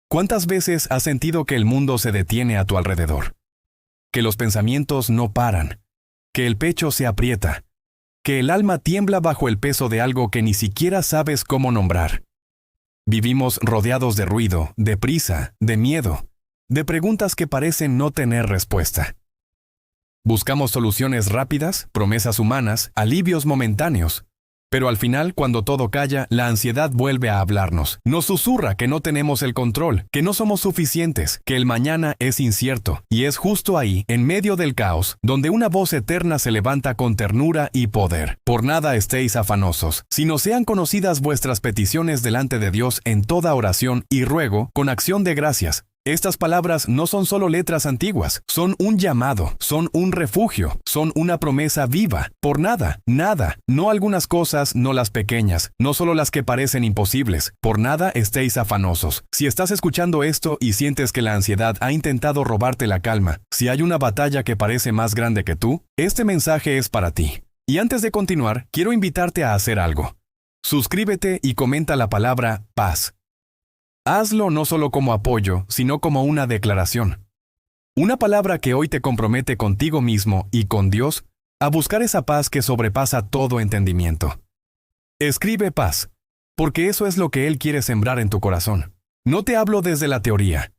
¿Cuántas veces has sentido que el mundo se detiene a tu alrededor? Que los pensamientos no paran, que el pecho se aprieta, que el alma tiembla bajo el peso de algo que ni siquiera sabes cómo nombrar. Vivimos rodeados de ruido, de prisa, de miedo, de preguntas que parecen no tener respuesta. Buscamos soluciones rápidas, promesas humanas, alivios momentáneos. Pero al final, cuando todo calla, la ansiedad vuelve a hablarnos. Nos susurra que no tenemos el control, que no somos suficientes, que el mañana es incierto. Y es justo ahí, en medio del caos, donde una voz eterna se levanta con ternura y poder. Por nada estéis afanosos, sino sean conocidas vuestras peticiones delante de Dios en toda oración y ruego, con acción de gracias. Estas palabras no son solo letras antiguas, son un llamado, son un refugio, son una promesa viva. Por nada, nada, no algunas cosas, no las pequeñas, no solo las que parecen imposibles. Por nada estéis afanosos. Si estás escuchando esto y sientes que la ansiedad ha intentado robarte la calma, si hay una batalla que parece más grande que tú, este mensaje es para ti. Y antes de continuar, quiero invitarte a hacer algo. Suscríbete y comenta la palabra paz. Hazlo no solo como apoyo, sino como una declaración. Una palabra que hoy te compromete contigo mismo y con Dios a buscar esa paz que sobrepasa todo entendimiento. Escribe paz, porque eso es lo que Él quiere sembrar en tu corazón. No te hablo desde la teoría.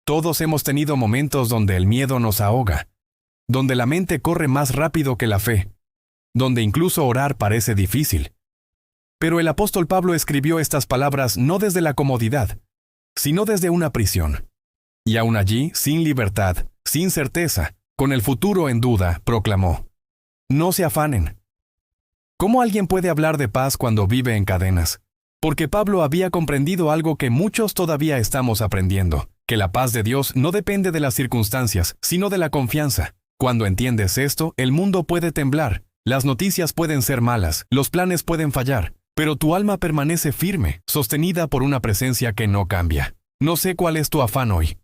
Todos hemos tenido momentos donde el miedo nos ahoga, donde la mente corre más rápido que la fe, donde incluso orar parece difícil. Pero el apóstol Pablo escribió estas palabras no desde la comodidad, sino desde una prisión. Y aún allí, sin libertad, sin certeza, con el futuro en duda, proclamó: no se afanen. ¿Cómo alguien puede hablar de paz cuando vive en cadenas? Porque Pablo había comprendido algo que muchos todavía estamos aprendiendo, que la paz de Dios no depende de las circunstancias, sino de la confianza. Cuando entiendes esto, el mundo puede temblar, las noticias pueden ser malas, los planes pueden fallar, pero tu alma permanece firme, sostenida por una presencia que no cambia. No sé cuál es tu afán hoy.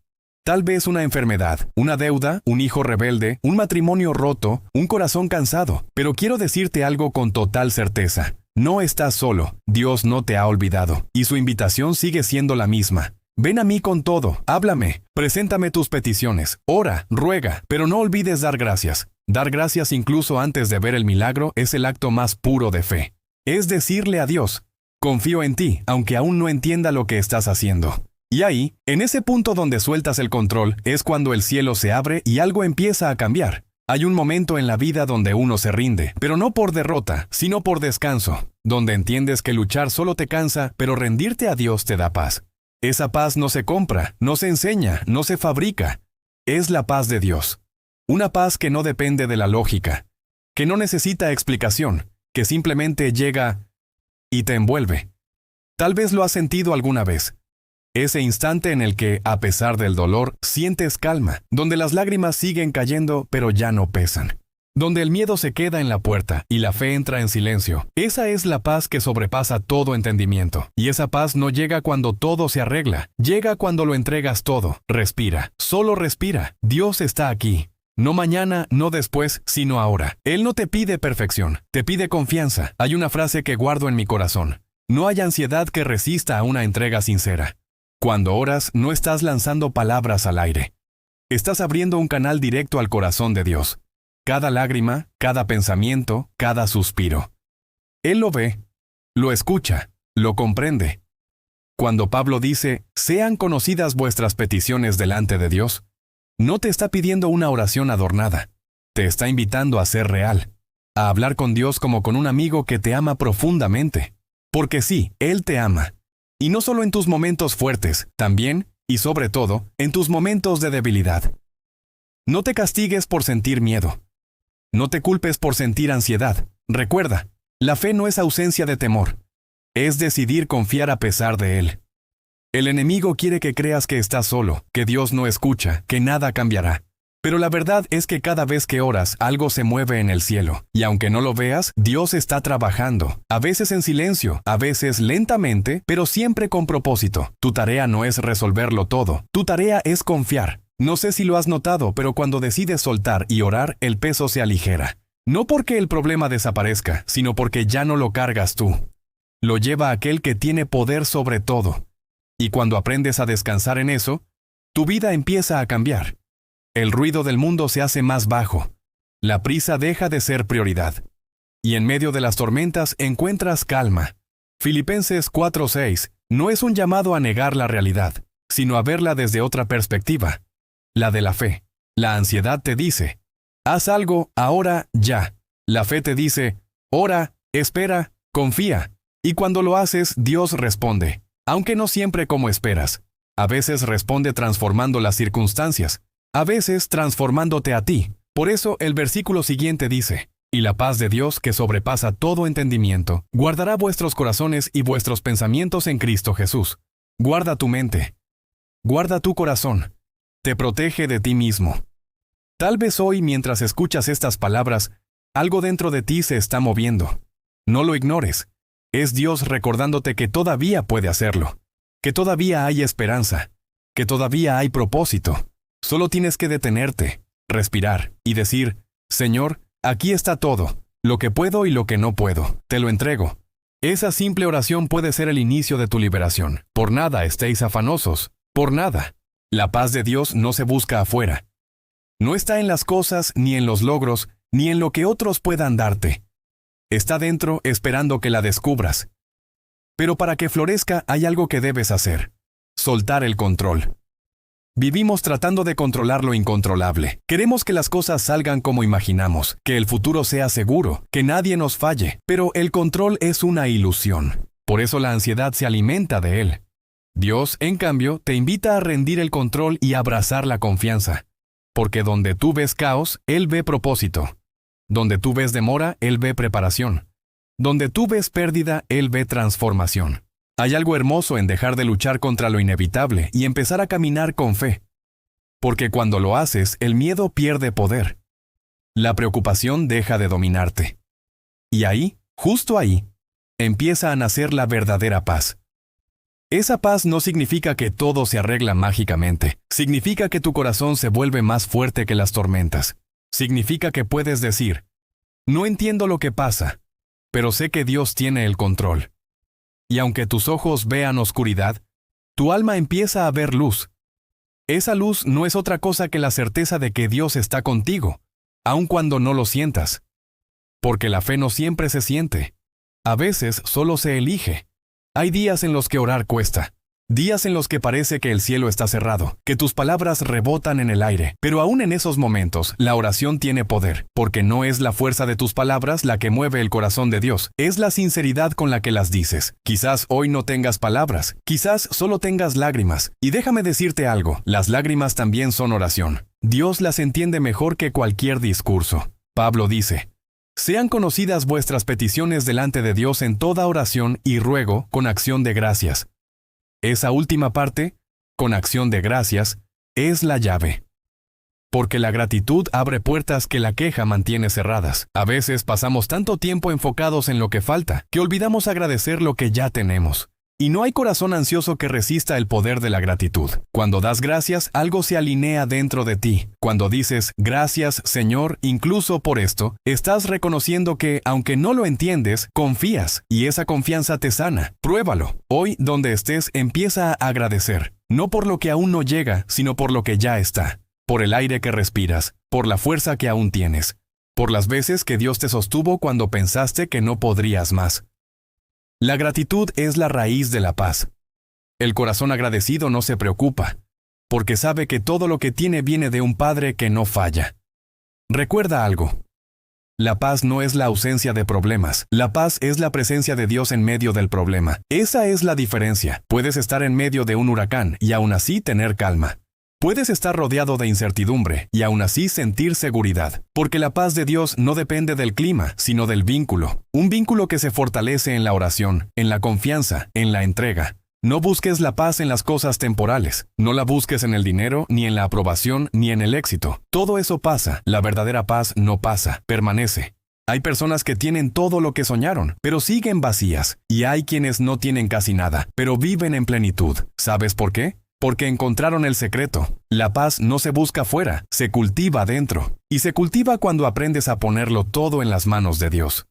Tal vez una enfermedad, una deuda, un hijo rebelde, un matrimonio roto, un corazón cansado. Pero quiero decirte algo con total certeza. No estás solo. Dios no te ha olvidado. Y su invitación sigue siendo la misma. Ven a mí con todo, háblame, preséntame tus peticiones, ora, ruega, pero no olvides dar gracias. Dar gracias incluso antes de ver el milagro es el acto más puro de fe. Es decirle a Dios: confío en ti, aunque aún no entienda lo que estás haciendo. Y ahí, en ese punto donde sueltas el control, es cuando el cielo se abre y algo empieza a cambiar. Hay un momento en la vida donde uno se rinde, pero no por derrota, sino por descanso, donde entiendes que luchar solo te cansa, pero rendirte a Dios te da paz. Esa paz no se compra, no se enseña, no se fabrica. Es la paz de Dios. Una paz que no depende de la lógica, que no necesita explicación, que simplemente llega y te envuelve. Tal vez lo has sentido alguna vez. Ese instante en el que, a pesar del dolor, sientes calma, donde las lágrimas siguen cayendo pero ya no pesan. Donde el miedo se queda en la puerta y la fe entra en silencio. Esa es la paz que sobrepasa todo entendimiento. Y esa paz no llega cuando todo se arregla, llega cuando lo entregas todo. Respira, solo respira. Dios está aquí. No mañana, no después, sino ahora. Él no te pide perfección, te pide confianza. Hay una frase que guardo en mi corazón: no hay ansiedad que resista a una entrega sincera. Cuando oras, no estás lanzando palabras al aire. Estás abriendo un canal directo al corazón de Dios. Cada lágrima, cada pensamiento, cada suspiro. Él lo ve, lo escucha, lo comprende. Cuando Pablo dice: sean conocidas vuestras peticiones delante de Dios, no te está pidiendo una oración adornada. Te está invitando a ser real, a hablar con Dios como con un amigo que te ama profundamente. Porque sí, Él te ama. Y no solo en tus momentos fuertes, también, y sobre todo, en tus momentos de debilidad. No te castigues por sentir miedo. No te culpes por sentir ansiedad. Recuerda, la fe no es ausencia de temor. Es decidir confiar a pesar de él. El enemigo quiere que creas que estás solo, que Dios no escucha, que nada cambiará. Pero la verdad es que cada vez que oras, algo se mueve en el cielo. Y aunque no lo veas, Dios está trabajando. A veces en silencio, a veces lentamente, pero siempre con propósito. Tu tarea no es resolverlo todo. Tu tarea es confiar. No sé si lo has notado, pero cuando decides soltar y orar, el peso se aligera. No porque el problema desaparezca, sino porque ya no lo cargas tú. Lo lleva aquel que tiene poder sobre todo. Y cuando aprendes a descansar en eso, tu vida empieza a cambiar. El ruido del mundo se hace más bajo. La prisa deja de ser prioridad. Y en medio de las tormentas encuentras calma. Filipenses 4:6 no es un llamado a negar la realidad, sino a verla desde otra perspectiva, la de la fe. La ansiedad te dice, haz algo, ahora, ya. La fe te dice, ora, espera, confía. Y cuando lo haces, Dios responde, aunque no siempre como esperas. A veces responde transformando las circunstancias, a veces transformándote a ti. Por eso el versículo siguiente dice, y la paz de Dios que sobrepasa todo entendimiento, guardará vuestros corazones y vuestros pensamientos en Cristo Jesús. Guarda tu mente. Guarda tu corazón. Te protege de ti mismo. Tal vez hoy, mientras escuchas estas palabras, algo dentro de ti se está moviendo. No lo ignores. Es Dios recordándote que todavía puede hacerlo, que todavía hay esperanza, que todavía hay propósito. Solo tienes que detenerte, respirar y decir, Señor, aquí está todo, lo que puedo y lo que no puedo, te lo entrego. Esa simple oración puede ser el inicio de tu liberación. Por nada estéis afanosos, por nada. La paz de Dios no se busca afuera. No está en las cosas, ni en los logros, ni en lo que otros puedan darte. Está dentro esperando que la descubras. Pero para que florezca hay algo que debes hacer. Soltar el control. Vivimos tratando de controlar lo incontrolable. Queremos que las cosas salgan como imaginamos, que el futuro sea seguro, que nadie nos falle. Pero el control es una ilusión. Por eso la ansiedad se alimenta de él. Dios, en cambio, te invita a rendir el control y abrazar la confianza. Porque donde tú ves caos, Él ve propósito. Donde tú ves demora, Él ve preparación. Donde tú ves pérdida, Él ve transformación. Hay algo hermoso en dejar de luchar contra lo inevitable y empezar a caminar con fe. Porque cuando lo haces, el miedo pierde poder. La preocupación deja de dominarte. Y ahí, justo ahí, empieza a nacer la verdadera paz. Esa paz no significa que todo se arregla mágicamente. Significa que tu corazón se vuelve más fuerte que las tormentas. Significa que puedes decir, no entiendo lo que pasa, pero sé que Dios tiene el control. Y aunque tus ojos vean oscuridad, tu alma empieza a ver luz. Esa luz no es otra cosa que la certeza de que Dios está contigo, aun cuando no lo sientas. Porque la fe no siempre se siente. A veces solo se elige. Hay días en los que orar cuesta. Días en los que parece que el cielo está cerrado, que tus palabras rebotan en el aire. Pero aún en esos momentos, la oración tiene poder, porque no es la fuerza de tus palabras la que mueve el corazón de Dios, es la sinceridad con la que las dices. Quizás hoy no tengas palabras, quizás solo tengas lágrimas. Y déjame decirte algo, las lágrimas también son oración. Dios las entiende mejor que cualquier discurso. Pablo dice, sean conocidas vuestras peticiones delante de Dios en toda oración y ruego con acción de gracias. Esa última parte, con acción de gracias, es la llave. Porque la gratitud abre puertas que la queja mantiene cerradas. A veces pasamos tanto tiempo enfocados en lo que falta, que olvidamos agradecer lo que ya tenemos. Y no hay corazón ansioso que resista el poder de la gratitud. Cuando das gracias, algo se alinea dentro de ti. Cuando dices, gracias, Señor, incluso por esto, estás reconociendo que, aunque no lo entiendes, confías, y esa confianza te sana. Pruébalo. Hoy, donde estés, empieza a agradecer. No por lo que aún no llega, sino por lo que ya está. Por el aire que respiras, por la fuerza que aún tienes, por las veces que Dios te sostuvo cuando pensaste que no podrías más. La gratitud es la raíz de la paz. El corazón agradecido no se preocupa, porque sabe que todo lo que tiene viene de un Padre que no falla. Recuerda algo. La paz no es la ausencia de problemas. La paz es la presencia de Dios en medio del problema. Esa es la diferencia. Puedes estar en medio de un huracán y aún así tener calma. Puedes estar rodeado de incertidumbre y aún así sentir seguridad, porque la paz de Dios no depende del clima, sino del vínculo. Un vínculo que se fortalece en la oración, en la confianza, en la entrega. No busques la paz en las cosas temporales. No la busques en el dinero, ni en la aprobación, ni en el éxito. Todo eso pasa. La verdadera paz no pasa, permanece. Hay personas que tienen todo lo que soñaron, pero siguen vacías. Y hay quienes no tienen casi nada, pero viven en plenitud. ¿Sabes por qué? Porque encontraron el secreto. La paz no se busca fuera, se cultiva dentro. Y se cultiva cuando aprendes a ponerlo todo en las manos de Dios.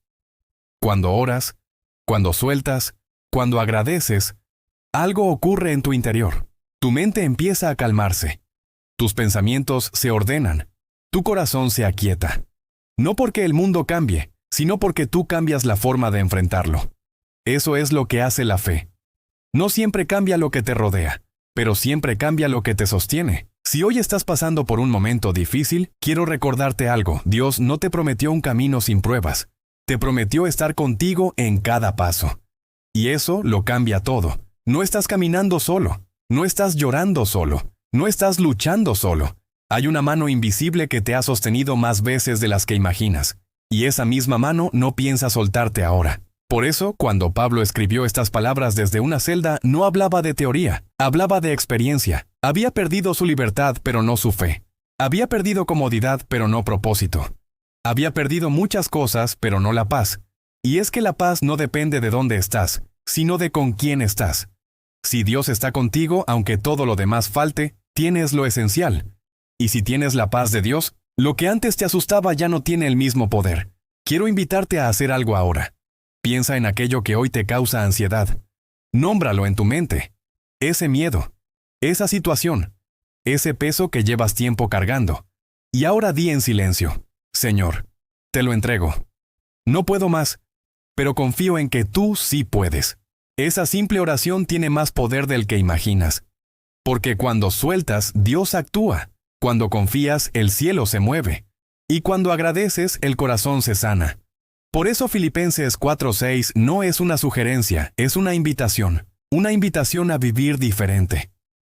Cuando oras, cuando sueltas, cuando agradeces, Algo ocurre en tu interior. Tu mente empieza a calmarse. Tus pensamientos se ordenan. Tu corazón se aquieta. No porque el mundo cambie, sino porque tú cambias la forma de enfrentarlo. Eso es lo que hace la fe. No siempre cambia lo que te rodea, pero siempre cambia lo que te sostiene. Si hoy estás pasando por un momento difícil, quiero recordarte algo. Dios no te prometió un camino sin pruebas. Te prometió estar contigo en cada paso. Y eso lo cambia todo. No estás caminando solo. No estás llorando solo. No estás luchando solo. Hay una mano invisible que te ha sostenido más veces de las que imaginas. Y esa misma mano no piensa soltarte ahora. Por eso, cuando Pablo escribió estas palabras desde una celda, no hablaba de teoría, hablaba de experiencia. Había perdido su libertad, pero no su fe. Había perdido comodidad, pero no propósito. Había perdido muchas cosas, pero no la paz. Y es que la paz no depende de dónde estás, sino de con quién estás. Si Dios está contigo, aunque todo lo demás falte, tienes lo esencial. Y si tienes la paz de Dios, lo que antes te asustaba ya no tiene el mismo poder. Quiero invitarte a hacer algo ahora. Piensa en aquello que hoy te causa ansiedad. Nómbralo en tu mente. Ese miedo, esa situación, ese peso que llevas tiempo cargando. Y ahora di en silencio: Señor, te lo entrego. No puedo más, pero confío en que tú sí puedes. Esa simple oración tiene más poder del que imaginas. Porque cuando sueltas, Dios actúa. Cuando confías, el cielo se mueve. Y cuando agradeces, el corazón se sana. Por eso Filipenses 4:6 no es una sugerencia, es una invitación a vivir diferente.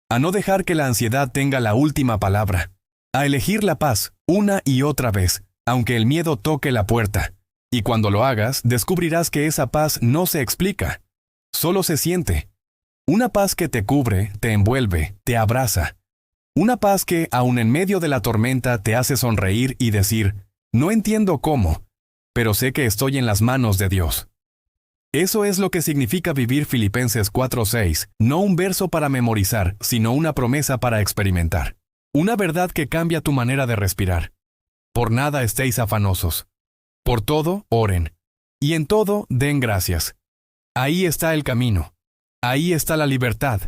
A no dejar que la ansiedad tenga la última palabra. A elegir la paz, una y otra vez, aunque el miedo toque la puerta. Y cuando lo hagas, descubrirás que esa paz no se explica, solo se siente. Una paz que te cubre, te envuelve, te abraza. Una paz que, aun en medio de la tormenta, te hace sonreír y decir: no entiendo cómo, pero sé que estoy en las manos de Dios. Eso es lo que significa vivir Filipenses 4:6, no un verso para memorizar, sino una promesa para experimentar. Una verdad que cambia tu manera de respirar. Por nada estéis afanosos. Por todo, oren. Y en todo, den gracias. Ahí está el camino. Ahí está la libertad.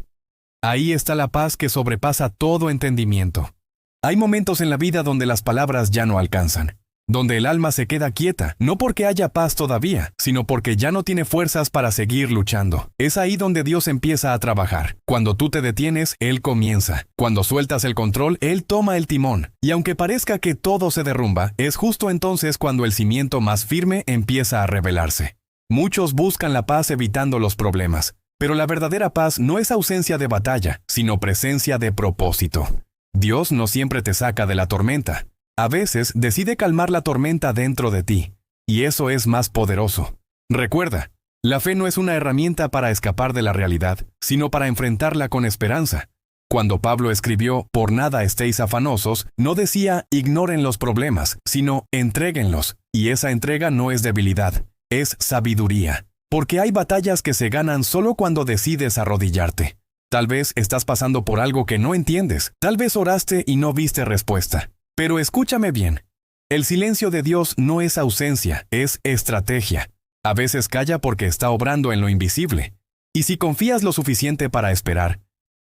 Ahí está la paz que sobrepasa todo entendimiento. Hay momentos en la vida donde las palabras ya no alcanzan. Donde el alma se queda quieta, no porque haya paz todavía, sino porque ya no tiene fuerzas para seguir luchando. Es ahí donde Dios empieza a trabajar. Cuando tú te detienes, Él comienza. Cuando sueltas el control, Él toma el timón. Y aunque parezca que todo se derrumba, es justo entonces cuando el cimiento más firme empieza a revelarse. Muchos buscan la paz evitando los problemas, pero la verdadera paz no es ausencia de batalla, sino presencia de propósito. Dios no siempre te saca de la tormenta. A veces decide calmar la tormenta dentro de ti, y eso es más poderoso. Recuerda, la fe no es una herramienta para escapar de la realidad, sino para enfrentarla con esperanza. Cuando Pablo escribió «Por nada estéis afanosos», no decía «ignoren los problemas», sino «entréguenlos», y esa entrega no es debilidad, es sabiduría. Porque hay batallas que se ganan solo cuando decides arrodillarte. Tal vez estás pasando por algo que no entiendes, tal vez oraste y no viste respuesta. Pero escúchame bien, el silencio de Dios no es ausencia, es estrategia. A veces calla porque está obrando en lo invisible. Y si confías lo suficiente para esperar,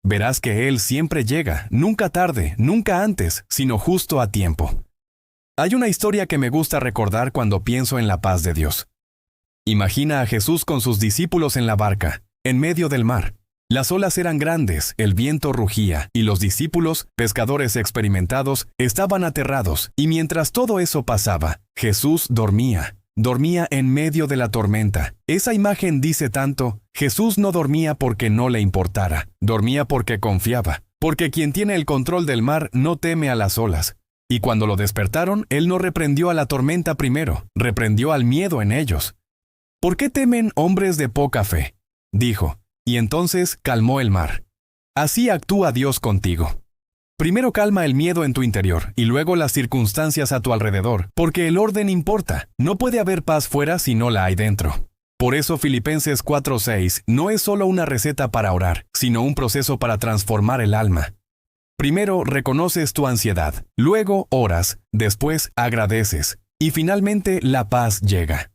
verás que Él siempre llega, nunca tarde, nunca antes, sino justo a tiempo. Hay una historia que me gusta recordar cuando pienso en la paz de Dios. Imagina a Jesús con sus discípulos en la barca, en medio del mar. Las olas eran grandes, el viento rugía, y los discípulos, pescadores experimentados, estaban aterrados, y mientras todo eso pasaba, Jesús dormía en medio de la tormenta. Esa imagen dice tanto: Jesús no dormía porque no le importara, dormía porque confiaba, porque quien tiene el control del mar no teme a las olas. Y cuando lo despertaron, Él no reprendió a la tormenta primero, reprendió al miedo en ellos. ¿Por qué temen, hombres de poca fe?, dijo. Y entonces calmó el mar. Así actúa Dios contigo. Primero calma el miedo en tu interior y luego las circunstancias a tu alrededor, porque el orden importa. No puede haber paz fuera si no la hay dentro. Por eso Filipenses 4:6 no es solo una receta para orar, sino un proceso para transformar el alma. Primero reconoces tu ansiedad, luego oras, después agradeces, y finalmente la paz llega.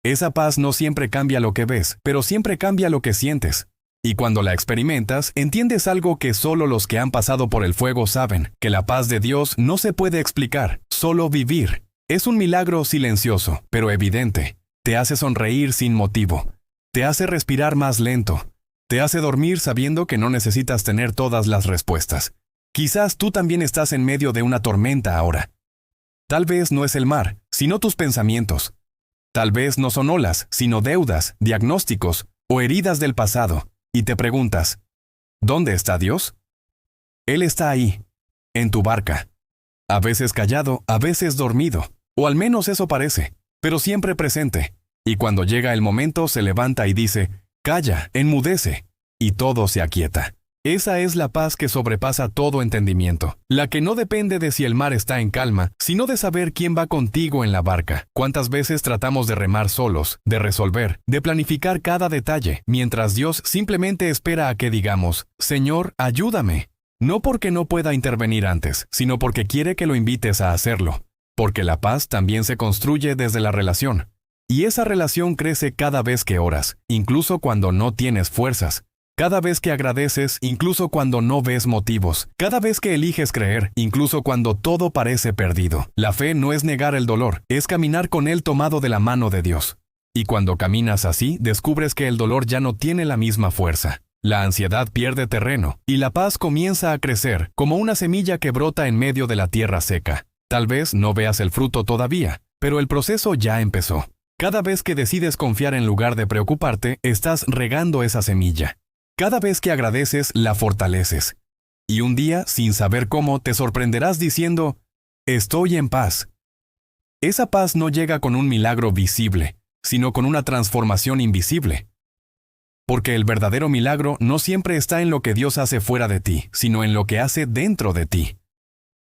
Esa paz no siempre cambia lo que ves, pero siempre cambia lo que sientes. Y cuando la experimentas, entiendes algo que solo los que han pasado por el fuego saben, que la paz de Dios no se puede explicar, solo vivir. Es un milagro silencioso, pero evidente. Te hace sonreír sin motivo. Te hace respirar más lento. Te hace dormir sabiendo que no necesitas tener todas las respuestas. Quizás tú también estás en medio de una tormenta ahora. Tal vez no es el mar, sino tus pensamientos. Tal vez no son olas, sino deudas, diagnósticos o heridas del pasado. Y te preguntas, ¿dónde está Dios? Él está ahí, en tu barca. A veces callado, a veces dormido, o al menos eso parece, pero siempre presente. Y cuando llega el momento se levanta y dice, calla, enmudece, y todo se aquieta. Esa es la paz que sobrepasa todo entendimiento, la que no depende de si el mar está en calma, sino de saber quién va contigo en la barca. ¿Cuántas veces tratamos de remar solos, de resolver, de planificar cada detalle, mientras Dios simplemente espera a que digamos, Señor, ayúdame? No porque no pueda intervenir antes, sino porque quiere que lo invites a hacerlo. Porque la paz también se construye desde la relación. Y esa relación crece cada vez que oras, incluso cuando no tienes fuerzas. Cada vez que agradeces, incluso cuando no ves motivos. Cada vez que eliges creer, incluso cuando todo parece perdido. La fe no es negar el dolor, es caminar con él tomado de la mano de Dios. Y cuando caminas así, descubres que el dolor ya no tiene la misma fuerza. La ansiedad pierde terreno, y la paz comienza a crecer, como una semilla que brota en medio de la tierra seca. Tal vez no veas el fruto todavía, pero el proceso ya empezó. Cada vez que decides confiar en lugar de preocuparte, estás regando esa semilla. Cada vez que agradeces, la fortaleces. Y un día, sin saber cómo, te sorprenderás diciendo, estoy en paz. Esa paz no llega con un milagro visible, sino con una transformación invisible. Porque el verdadero milagro no siempre está en lo que Dios hace fuera de ti, sino en lo que hace dentro de ti.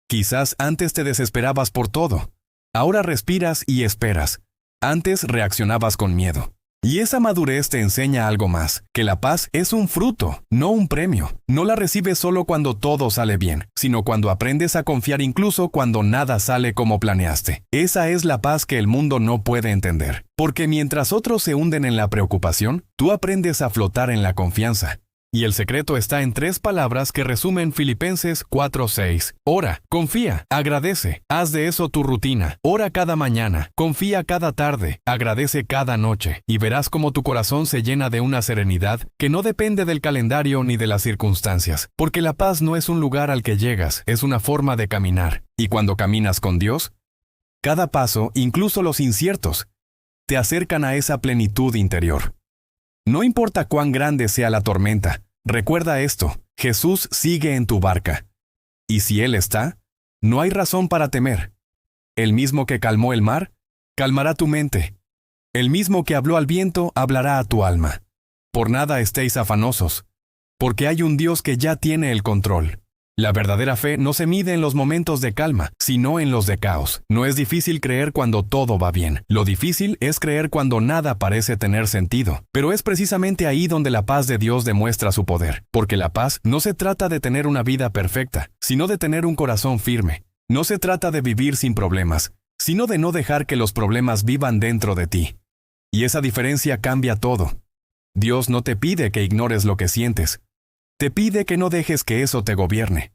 Quizás antes te desesperabas por todo. Ahora respiras y esperas. Antes reaccionabas con miedo. Y esa madurez te enseña algo más, que la paz es un fruto, no un premio. No la recibes solo cuando todo sale bien, sino cuando aprendes a confiar incluso cuando nada sale como planeaste. Esa es la paz que el mundo no puede entender. Porque mientras otros se hunden en la preocupación, tú aprendes a flotar en la confianza. Y el secreto está en 3 palabras que resumen Filipenses 4:6. Ora, confía, agradece, haz de eso tu rutina. Ora cada mañana, confía cada tarde, agradece cada noche, y verás cómo tu corazón se llena de una serenidad que no depende del calendario ni de las circunstancias. Porque la paz no es un lugar al que llegas, es una forma de caminar. Y cuando caminas con Dios, cada paso, incluso los inciertos, te acercan a esa plenitud interior. No importa cuán grande sea la tormenta, recuerda esto, Jesús sigue en tu barca. Y si Él está, no hay razón para temer. El mismo que calmó el mar, calmará tu mente. El mismo que habló al viento, hablará a tu alma. Por nada estéis afanosos, porque hay un Dios que ya tiene el control. La verdadera fe no se mide en los momentos de calma, sino en los de caos. No es difícil creer cuando todo va bien. Lo difícil es creer cuando nada parece tener sentido. Pero es precisamente ahí donde la paz de Dios demuestra su poder. Porque la paz no se trata de tener una vida perfecta, sino de tener un corazón firme. No se trata de vivir sin problemas, sino de no dejar que los problemas vivan dentro de ti. Y esa diferencia cambia todo. Dios no te pide que ignores lo que sientes. Te pide que no dejes que eso te gobierne.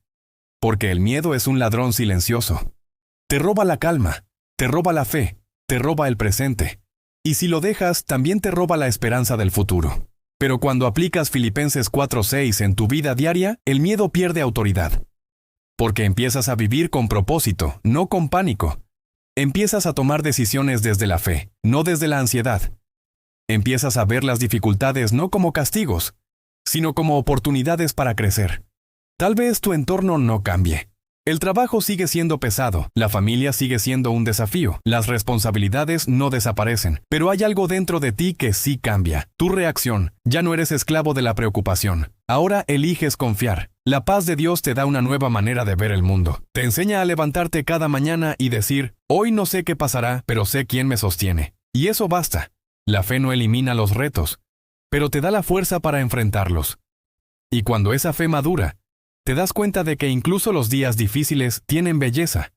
Porque el miedo es un ladrón silencioso. Te roba la calma, te roba la fe, te roba el presente. Y si lo dejas, también te roba la esperanza del futuro. Pero cuando aplicas Filipenses 4:6 en tu vida diaria, el miedo pierde autoridad. Porque empiezas a vivir con propósito, no con pánico. Empiezas a tomar decisiones desde la fe, no desde la ansiedad. Empiezas a ver las dificultades no como castigos, sino como oportunidades para crecer. Tal vez tu entorno no cambie. El trabajo sigue siendo pesado, la familia sigue siendo un desafío, las responsabilidades no desaparecen, pero hay algo dentro de ti que sí cambia. Tu reacción, ya no eres esclavo de la preocupación. Ahora eliges confiar. La paz de Dios te da una nueva manera de ver el mundo. Te enseña a levantarte cada mañana y decir, hoy no sé qué pasará, pero sé quién me sostiene. Y eso basta. La fe no elimina los retos, pero te da la fuerza para enfrentarlos. Y cuando esa fe madura, te das cuenta de que incluso los días difíciles tienen belleza,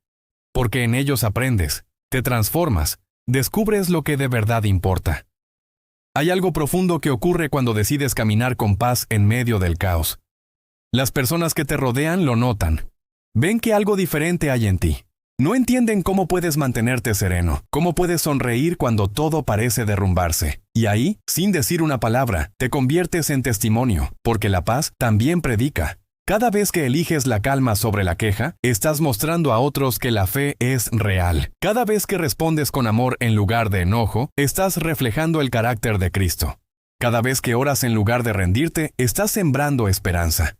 porque en ellos aprendes, te transformas, descubres lo que de verdad importa. Hay algo profundo que ocurre cuando decides caminar con paz en medio del caos. Las personas que te rodean lo notan. Ven que algo diferente hay en ti. No entienden cómo puedes mantenerte sereno, cómo puedes sonreír cuando todo parece derrumbarse. Y ahí, sin decir una palabra, te conviertes en testimonio, porque la paz también predica. Cada vez que eliges la calma sobre la queja, estás mostrando a otros que la fe es real. Cada vez que respondes con amor en lugar de enojo, estás reflejando el carácter de Cristo. Cada vez que oras en lugar de rendirte, estás sembrando esperanza.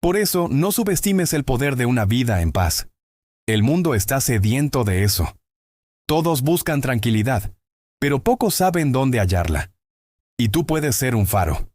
Por eso, no subestimes el poder de una vida en paz. El mundo está sediento de eso. Todos buscan tranquilidad, pero pocos saben dónde hallarla. Y tú puedes ser un faro.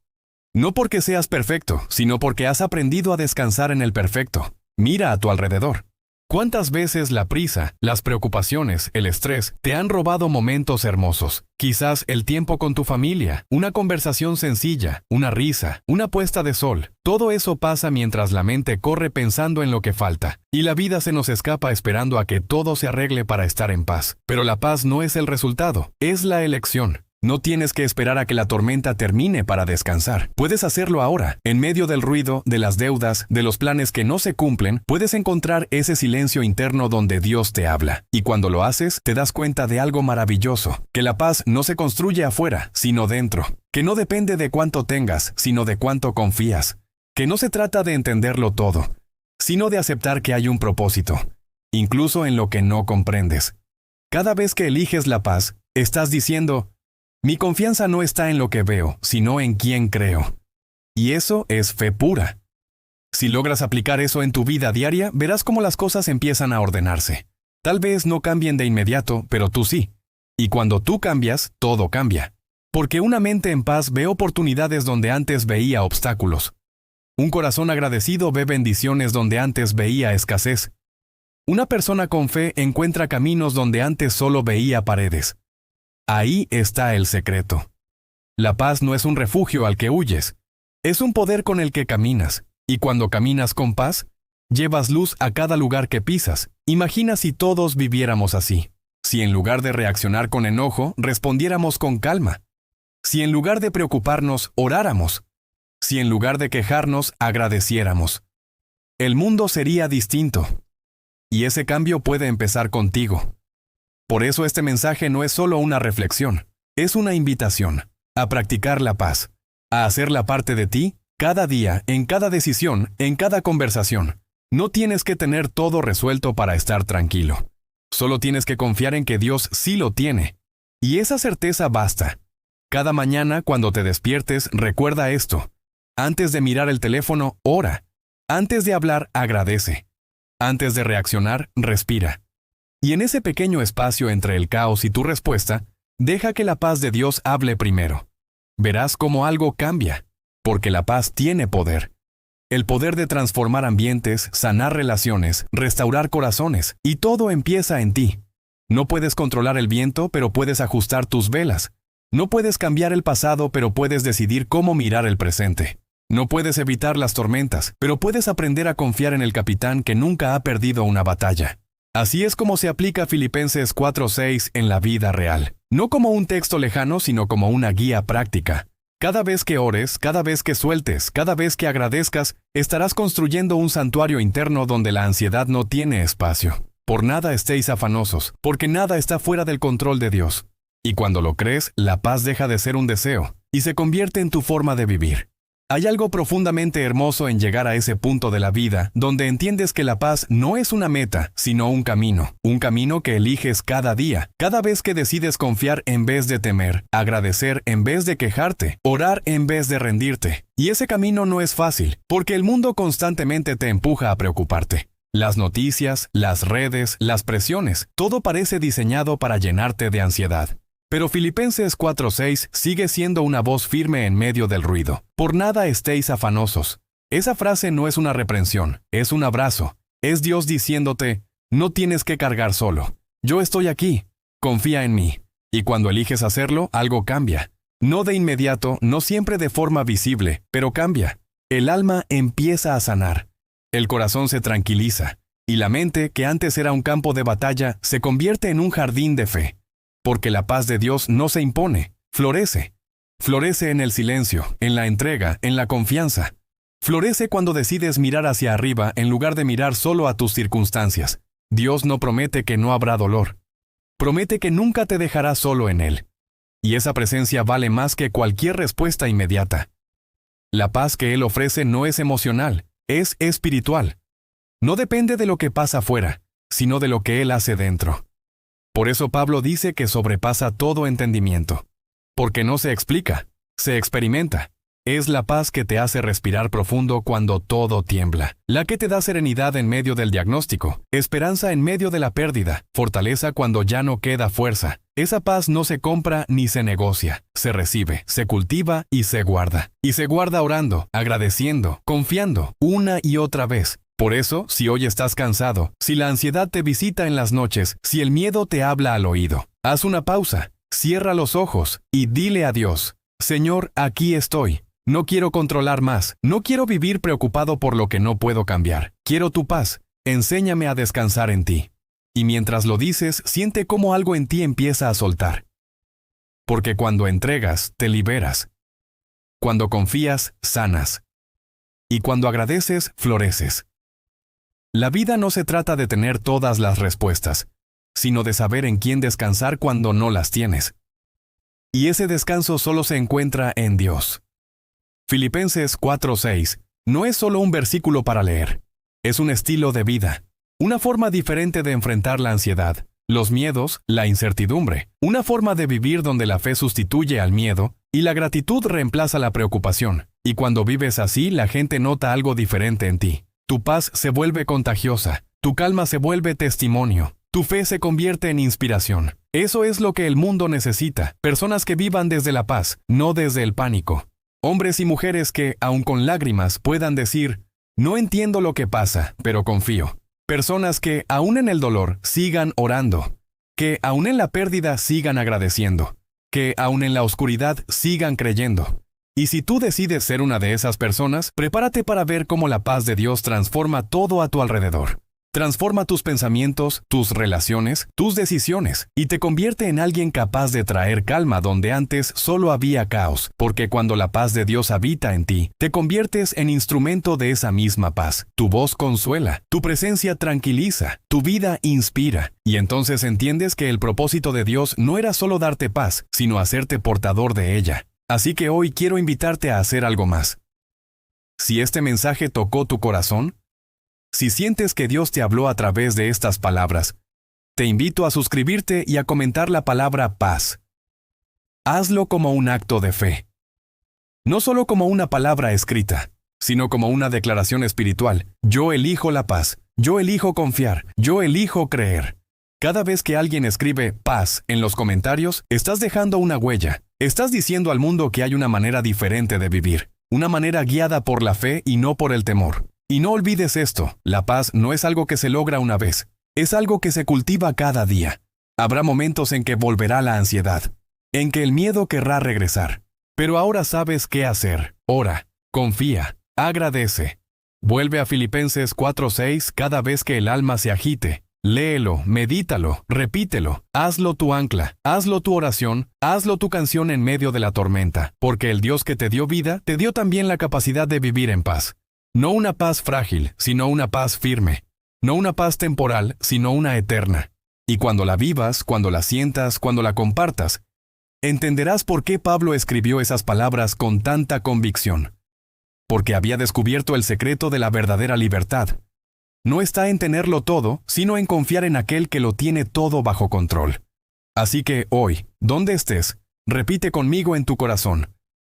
No porque seas perfecto, sino porque has aprendido a descansar en el perfecto. Mira a tu alrededor. ¿Cuántas veces la prisa, las preocupaciones, el estrés te han robado momentos hermosos? Quizás el tiempo con tu familia, una conversación sencilla, una risa, una puesta de sol. Todo eso pasa mientras la mente corre pensando en lo que falta, y la vida se nos escapa esperando a que todo se arregle para estar en paz. Pero la paz no es el resultado, es la elección. No tienes que esperar a que la tormenta termine para descansar. Puedes hacerlo ahora. En medio del ruido, de las deudas, de los planes que no se cumplen, puedes encontrar ese silencio interno donde Dios te habla. Y cuando lo haces, te das cuenta de algo maravilloso, que la paz no se construye afuera, sino dentro. Que no depende de cuánto tengas, sino de cuánto confías. Que no se trata de entenderlo todo, sino de aceptar que hay un propósito, incluso en lo que no comprendes. Cada vez que eliges la paz, estás diciendo: mi confianza no está en lo que veo, sino en quién creo. Y eso es fe pura. Si logras aplicar eso en tu vida diaria, verás cómo las cosas empiezan a ordenarse. Tal vez no cambien de inmediato, pero tú sí. Y cuando tú cambias, todo cambia. Porque una mente en paz ve oportunidades donde antes veía obstáculos. Un corazón agradecido ve bendiciones donde antes veía escasez. Una persona con fe encuentra caminos donde antes solo veía paredes. Ahí está el secreto. La paz no es un refugio al que huyes, es un poder con el que caminas, y cuando caminas con paz, llevas luz a cada lugar que pisas. Imagina si todos viviéramos así, si en lugar de reaccionar con enojo, respondiéramos con calma, si en lugar de preocuparnos, oráramos, si en lugar de quejarnos, agradeciéramos. El mundo sería distinto, y ese cambio puede empezar contigo. Por eso este mensaje no es solo una reflexión, es una invitación a practicar la paz, a hacerla parte de ti, cada día, en cada decisión, en cada conversación. No tienes que tener todo resuelto para estar tranquilo. Solo tienes que confiar en que Dios sí lo tiene. Y esa certeza basta. Cada mañana cuando te despiertes, recuerda esto. Antes de mirar el teléfono, ora. Antes de hablar, agradece. Antes de reaccionar, respira. Y en ese pequeño espacio entre el caos y tu respuesta, deja que la paz de Dios hable primero. Verás cómo algo cambia, porque la paz tiene poder. El poder de transformar ambientes, sanar relaciones, restaurar corazones, y todo empieza en ti. No puedes controlar el viento, pero puedes ajustar tus velas. No puedes cambiar el pasado, pero puedes decidir cómo mirar el presente. No puedes evitar las tormentas, pero puedes aprender a confiar en el capitán que nunca ha perdido una batalla. Así es como se aplica Filipenses 4:6 en la vida real. No como un texto lejano, sino como una guía práctica. Cada vez que ores, cada vez que sueltes, cada vez que agradezcas, estarás construyendo un santuario interno donde la ansiedad no tiene espacio. Por nada estéis afanosos, porque nada está fuera del control de Dios. Y cuando lo crees, la paz deja de ser un deseo y se convierte en tu forma de vivir. Hay algo profundamente hermoso en llegar a ese punto de la vida donde entiendes que la paz no es una meta, sino un camino que eliges cada día, cada vez que decides confiar en vez de temer, agradecer en vez de quejarte, orar en vez de rendirte. Y ese camino no es fácil, porque el mundo constantemente te empuja a preocuparte. Las noticias, las redes, las presiones, todo parece diseñado para llenarte de ansiedad. Pero Filipenses 4:6 sigue siendo una voz firme en medio del ruido. Por nada estéis afanosos. Esa frase no es una reprensión, es un abrazo. Es Dios diciéndote, no tienes que cargar solo. Yo estoy aquí, confía en mí. Y cuando eliges hacerlo, algo cambia. No de inmediato, no siempre de forma visible, pero cambia. El alma empieza a sanar. El corazón se tranquiliza. Y la mente, que antes era un campo de batalla, se convierte en un jardín de fe. Porque la paz de Dios no se impone, florece. Florece en el silencio, en la entrega, en la confianza. Florece cuando decides mirar hacia arriba en lugar de mirar solo a tus circunstancias. Dios no promete que no habrá dolor. Promete que nunca te dejará solo en Él. Y esa presencia vale más que cualquier respuesta inmediata. La paz que Él ofrece no es emocional, es espiritual. No depende de lo que pasa afuera, sino de lo que Él hace dentro. Por eso Pablo dice que sobrepasa todo entendimiento. Porque no se explica, se experimenta. Es la paz que te hace respirar profundo cuando todo tiembla, la que te da serenidad en medio del diagnóstico, esperanza en medio de la pérdida, fortaleza cuando ya no queda fuerza. Esa paz no se compra ni se negocia, se recibe, se cultiva y se guarda. Y se guarda orando, agradeciendo, confiando, una y otra vez. Por eso, si hoy estás cansado, si la ansiedad te visita en las noches, si el miedo te habla al oído, haz una pausa, cierra los ojos y dile a Dios: Señor, aquí estoy. No quiero controlar más, no quiero vivir preocupado por lo que no puedo cambiar. Quiero tu paz, enséñame a descansar en ti. Y mientras lo dices, siente cómo algo en ti empieza a soltar. Porque cuando entregas, te liberas. Cuando confías, sanas. Y cuando agradeces, floreces. La vida no se trata de tener todas las respuestas, sino de saber en quién descansar cuando no las tienes. Y ese descanso solo se encuentra en Dios. Filipenses 4:6 no es solo un versículo para leer. Es un estilo de vida, una forma diferente de enfrentar la ansiedad, los miedos, la incertidumbre, una forma de vivir donde la fe sustituye al miedo y la gratitud reemplaza la preocupación. Y cuando vives así, la gente nota algo diferente en ti. Tu paz se vuelve contagiosa, tu calma se vuelve testimonio, tu fe se convierte en inspiración. Eso es lo que el mundo necesita, personas que vivan desde la paz, no desde el pánico. Hombres y mujeres que, aun con lágrimas, puedan decir: no entiendo lo que pasa, pero confío. Personas que, aun en el dolor, sigan orando. Que, aun en la pérdida, sigan agradeciendo. Que, aun en la oscuridad, sigan creyendo. Y si tú decides ser una de esas personas, prepárate para ver cómo la paz de Dios transforma todo a tu alrededor. Transforma tus pensamientos, tus relaciones, tus decisiones, y te convierte en alguien capaz de traer calma donde antes solo había caos, porque cuando la paz de Dios habita en ti, te conviertes en instrumento de esa misma paz. Tu voz consuela, tu presencia tranquiliza, tu vida inspira, y entonces entiendes que el propósito de Dios no era solo darte paz, sino hacerte portador de ella. Así que hoy quiero invitarte a hacer algo más. Si este mensaje tocó tu corazón, si sientes que Dios te habló a través de estas palabras, te invito a suscribirte y a comentar la palabra paz. Hazlo como un acto de fe. No solo como una palabra escrita, sino como una declaración espiritual. Yo elijo la paz, yo elijo confiar, yo elijo creer. Cada vez que alguien escribe paz en los comentarios, estás dejando una huella. Estás diciendo al mundo que hay una manera diferente de vivir, una manera guiada por la fe y no por el temor. Y no olvides esto, la paz no es algo que se logra una vez, es algo que se cultiva cada día. Habrá momentos en que volverá la ansiedad, en que el miedo querrá regresar. Pero ahora sabes qué hacer. Ora, confía, agradece. Vuelve a Filipenses 4:6 cada vez que el alma se agite. Léelo, medítalo, repítelo, hazlo tu ancla, hazlo tu oración, hazlo tu canción en medio de la tormenta, porque el Dios que te dio vida, te dio también la capacidad de vivir en paz. No una paz frágil, sino una paz firme. No una paz temporal, sino una eterna. Y cuando la vivas, cuando la sientas, cuando la compartas, entenderás por qué Pablo escribió esas palabras con tanta convicción. Porque había descubierto el secreto de la verdadera libertad. No está en tenerlo todo, sino en confiar en aquel que lo tiene todo bajo control. Así que hoy, donde estés, repite conmigo en tu corazón: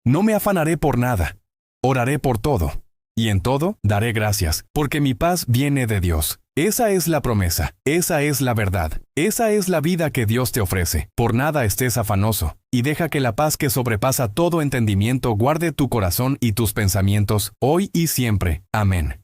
no me afanaré por nada, oraré por todo. Y en todo, daré gracias, porque mi paz viene de Dios. Esa es la promesa, esa es la verdad, esa es la vida que Dios te ofrece. Por nada estés afanoso, y deja que la paz que sobrepasa todo entendimiento guarde tu corazón y tus pensamientos, hoy y siempre. Amén.